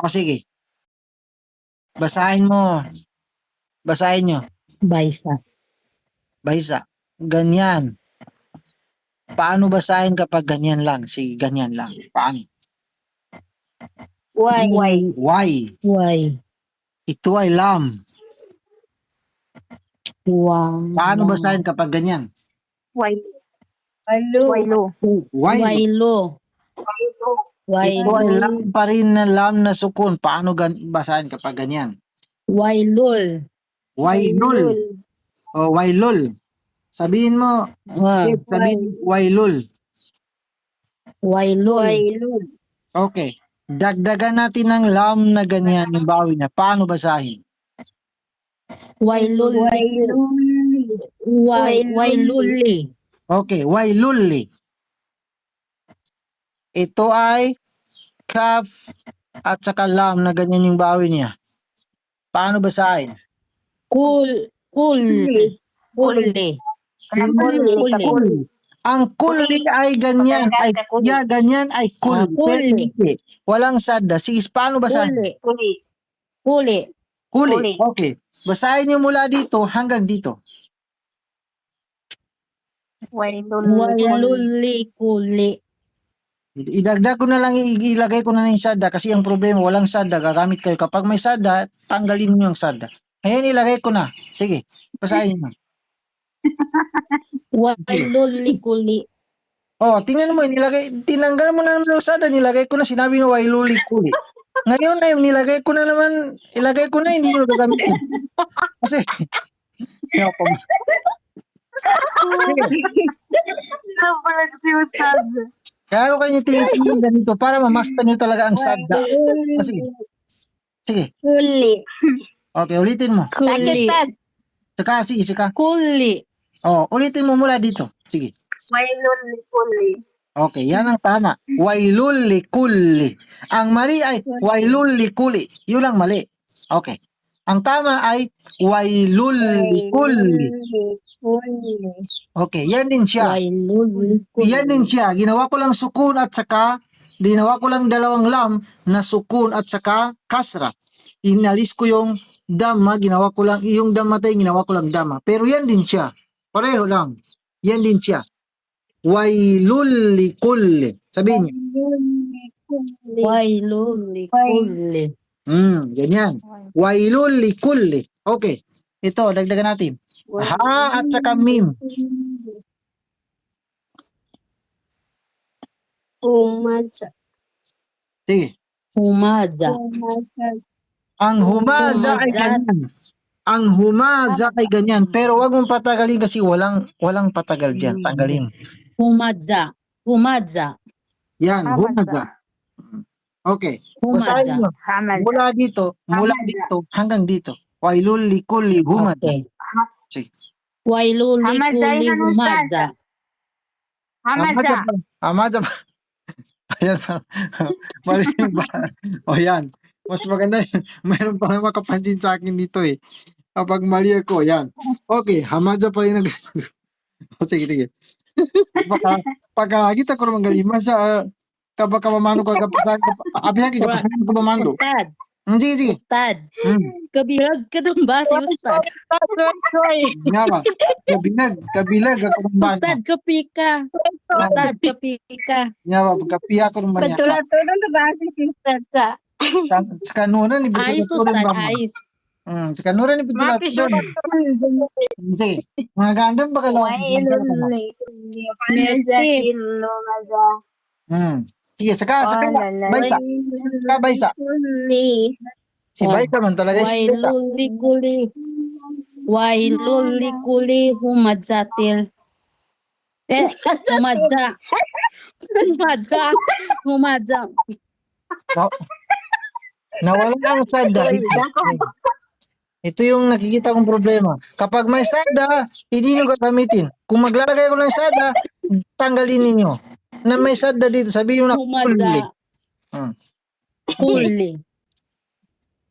O sige, basahin mo. Basahin nyo. Baisa. Baisa. Ganyan. Paano basahin kapag ganyan lang? Sige, ganyan lang. Paano? Why? Why? Why? Ito ay lam. Wow. Paano basahin kapag ganyan? Why? Why? Why? Wailo. Ito ay Wailul. lam pa rin na lam na sukun. Paano basahin kapag ganyan? Wailul. Wailul. O wailul. Sabihin mo. Sabihin wailul. Wailul. Okay. Dagdagan natin ng lam na ganyan yung bawi niya. Paano basahin? Wailul. Wailuli. Okay. Wailuli. Ito ay kaf at saka lam na ganyan yung bawi niya. Paano basahin? Kuli. Ang kuli ay ganyan. Ganyan ay kuli. Kuli. Walang sadda. Sige, paano basahin? Kuli. Okay. Basahin niyo mula dito hanggang dito. Wailuli kuli. Idagdag ko na lang, ilagay ko na lang yung sadda kasi ang problema, walang sadda, gagamit kayo. Kapag may sadda, tanggalin niyo yung sadda. Ngayon, ilagay ko na. Sige, basahin niyo. Wailuli kuli. Oh, tingnan mo, tinanggal mo na naman yung sadda, nilagay ko na, sinabi mo, wailuli kuli. Ngayon ay nilagay ko na naman, ilagay ko na, hindi nyo gagamitin. Kasi, kaya ko kayo tinitingnan ganito para mamasta nyo talaga ang sadda. Sige. Kuli. Okay, ulitin mo. Kuli. Saka. Kuli. Oh, ulitin mo mula dito. Sige. Kuli. Okay, yan ang tama. Wailul likulli. Ang mali ay wailul likuli. Yun ang mali. Okay. Ang tama ay wailul likulli. Okay, yan din siya. Yan din siya. Ginawa ko lang sukun at saka ginawa ko lang dalawang lam na sukun at saka kasra. Inalis ko yung dama, ginawa ko lang yung damatay, ginawa ko lang dama. Pero yan din siya. Pareho lang. Yan din siya. Wailul likulli. Sabihin niyo. Wailul likulli. Ganyan. Wailul likulli. Okay. Ito, dagdagan natin. Ha at saka mim. Sige. Humaza. Ang humaza ay ganyan. Ang humaza ay ganyan. Pero wag mong patagalin kasi walang patagal dyan. Tagalin. Humaza. Yan, humaza. Okay. Basahin mo. Mula dito hanggang dito. Wailul likulli humaza. Okay. Sige. Wailul likulli humaza. Hamaza pa. Ayan pa. Mali ba? O yan. Mas maganda yun. Mayroon pa naman makapansin sa akin dito eh. Kapag mali ako, yan. Okay, hamaza pa rin. O sige. Pagkakita ko naman galing. Masa, kabamano ko. Abiyagi, kapasahan ko bamano. Ustad. Sige. Ustad. Kabilag ka ng base, Ustad. Nga ba? Kabilag ako ng bano. Ustad, kapika. Ustad, kapika. Nga ba? Pagkapiha ko ng banya. Patulad-tulad na base si Ustad sa. Sa kanunan, Ayos, Ustad, ayos. Sa kanunan, ibutulad. Hindi. Mga gandang ba kailangan? Sige, saka. Baysa. Si Baysa man talaga. Wailul likuli humadzatil. Humadza. Nawala ang sadda. Ito yung nakikita kong problema. Kapag may sadda, hindi nyo gagamitin. Kung maglalagay ko ng sadda, tanggalin ninyo. Na may sadda dito, sabihin mo na humadza. Kuli.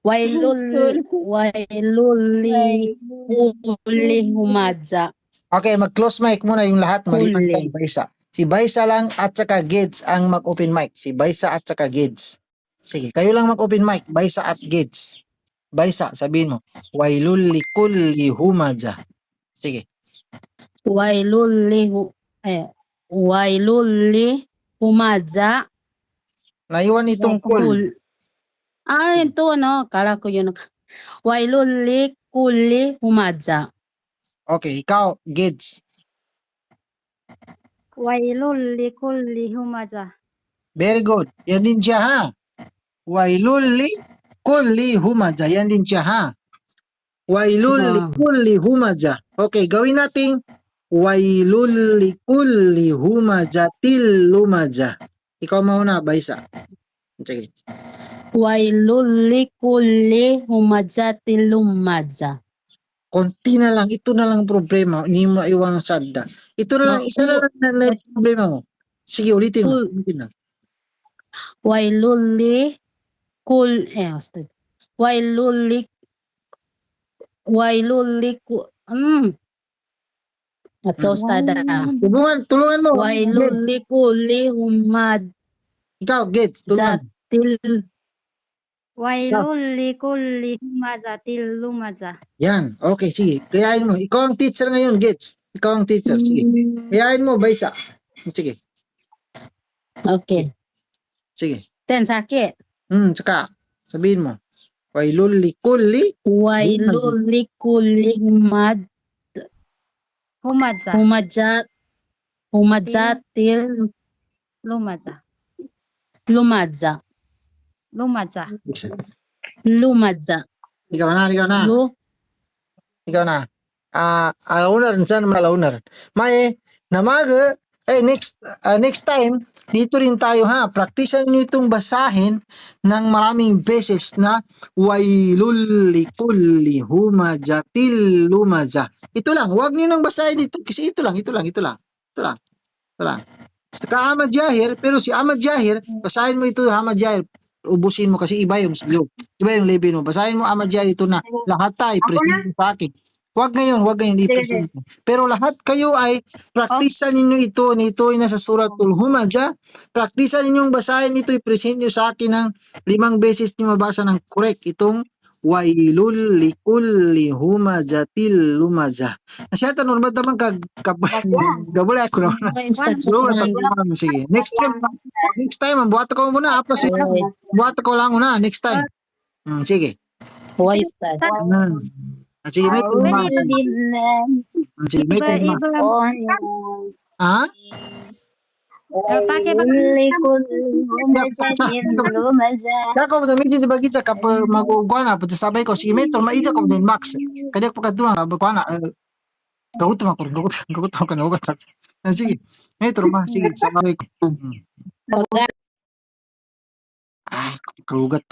Wailuli humadza. Okay, mag-close mic muna yung lahat. Maliban pa si Baysa. Si Baysa lang at saka Gids ang mag-open mic. Si Baysa at saka Gids. Sige, kayo lang mag-open mic. Baisa at Gets. Baisa, sabihin mo. Wailul likulli humaza. Sige. Wailul li humaza Naiwan itong kul. kul. Ito kala ko yun. Wailul li kulli humaza. Okay, ikaw, Gets. Wailul likulli humaza. Very good. Yan din siya, ha? Wailul likulli humaza. Yan din siya, ha? Wailul likulli humaza. Okay, gawin natin wailul likulli humazatil lumaza. Ikaw mauna, Baisa. Sige. Wailul li kulli humazatil lumaza. Konti na lang, ito na lang problema. Hindi mo iwan ang sadda. Ito na lang, isa na lang na problema mo. Sige, ulitin mo. Ulitin na. Wailul li Ito ustada. Tulungan mo. Wailul li kulli humazatil Ikaw, Gets, tulungan. Wailul likulli humazatil lumaza. Yan, okay, sige. Kayain mo. Ikaw ang teacher ngayon, Gets. Ikaw ang teacher, sige. Kayain mo, Baisa. Sige, Okay. sige. Ten sakit. Saka, sabihin mo. Wailul likulli. Wailul li kulli Humaza. humazatil Lumaza. lumaza. Ikaw na. Lu Ikaw na. Alaunar, saan malaunar? May, namaga, next time, dito rin tayo, ha. Praktisan nyo itong basahin ng maraming beses na wailul likulli humazatil lumaza. Ito lang, huwag nyo nang basahin dito kasi ito lang. Saka Ahmad Jahir, pero si Ahmad Jahir, basahin mo ito, Ahmad Jahir, ubusin mo kasi iba yung sa'yo. Iba yung level mo. Basahin mo Ahmad Jahir ito na lahat tayo, present sa akin. Huwag ngayon, i-present. Pero lahat kayo ay praktisan ninyo ito. Ito ay nasa suratul Humaza. Praktisan ninyong basahin ito, i-present nyo sa akin ng 5 beses nyo mabasa ng correct. Itong wailul likulli humazatil lumaza. Nasyata, normal naman gabulay ako na. Sige. Next time, buhat ko muna. Buhat ko lang muna. Next time. Sige. Sige, may turma. Sige, may turma. Ha? Kako mo medyo di bagit sa kapag magugwa na pati sabay ko sige mentor maija ko din max kada pa kaduna ba na gagutom ka na ugat sige mentor ma sige sabay ko karugat